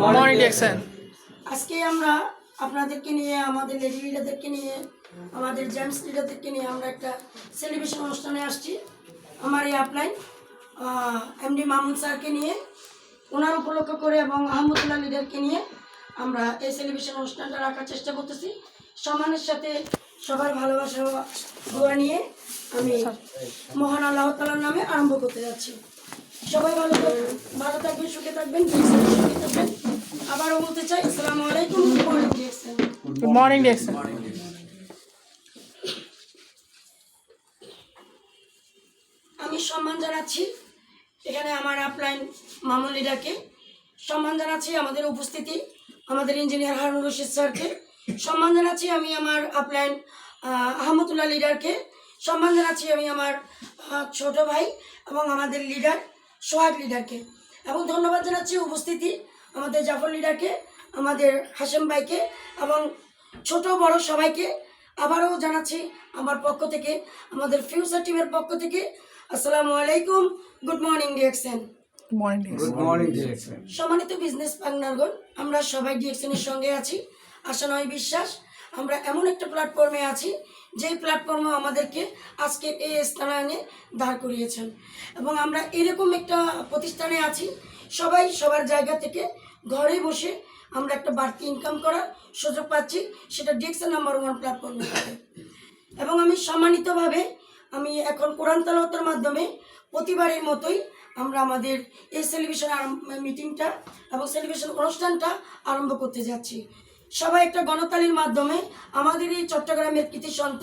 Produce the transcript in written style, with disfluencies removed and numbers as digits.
Morning direction. আজকে আমরা আপনাদেরকে নিয়ে, আমাদের লেডি লিডারদেরকে নিয়ে, আমাদের জেন্টস লিডারদেরকে নিয়ে আমরা একটা সেলিব্রেশন অনুষ্ঠানে আসছি। আমার এই আপলাইন এমডি মামুন স্যারকে নিয়ে, ওনার উপলক্ষ করে এবং আহমদুল্লাহ লিডারকে নিয়ে আমরা এই সেলিব্রেশন অনুষ্ঠানটা রাখার চেষ্টা করতেছি। সম্মানের সাথে সবার ভালোবাসা দোয়া নিয়ে আমি মহান আল্লাহ তাআলার নামে আরম্ভ করতে যাচ্ছি। সবাই ভালো থাকবেন, সুখে থাকবেন, সুখে থাকবেন। আবারও বলতে চাই, আসসালামু আলাইকুম। Good morning direction. আমি সম্মান জানাচ্ছি এখানে আমার আপলাইন মামুন লিডারকে, সম্মান জানাচ্ছি আমাদের উপস্থিতি আমাদের ইঞ্জিনিয়ার হারুনুর রশিদ স্যারকে, সম্মান জানাচ্ছি আমি আমার আপলাইন আহমদুল্লাহ লিডারকে, সম্মান জানাচ্ছি আমি আমার ছোট ভাই এবং আমাদের লিডার সোহাগ লিডারকে, এবং ধন্যবাদ জানাচ্ছি উপস্থিতি আমাদের জাফর লিডারকে, আমাদের হাশেম ভাইকে এবং ছোট বড় সবাইকে। আবারও জানাচ্ছি আমার পক্ষ থেকে, আমাদের ফিউচার টিমের পক্ষ থেকে, আসসালামু আলাইকুম। Good morning direction. সম্মানিত বিজনেস পার্টনারগণ, আমরা সবাই ডিরেকশনের সঙ্গে আছি। আশা নয় বিশ্বাস, আমরা এমন একটা প্ল্যাটফর্মে আছি যেই প্ল্যাটফর্মে আমাদেরকে আজকে এই স্থানে দাঁড় করিয়েছেন, এবং আমরা এরকম একটা প্রতিষ্ঠানে আছি সবাই সবার জায়গা থেকে ঘরে বসে আমরা একটা বাড়তি ইনকাম করার সুযোগ পাচ্ছি, সেটা ডিরেকশন নাম্বার 1 প্ল্যাটফর্মে। এবং আমি সম্মানিতভাবে আমি এখন কোরআন তেলাওয়াতের মাধ্যমে প্রতিবারের মতোই আমরা আমাদের এই সেলিব্রেশন মিটিংটা এবং সেলিব্রেশন অনুষ্ঠানটা আরম্ভ করতে যাচ্ছি। সবাই একটা গণতালির মাধ্যমে আমাদের এই চট্টগ্রামের কৃতি সন্তান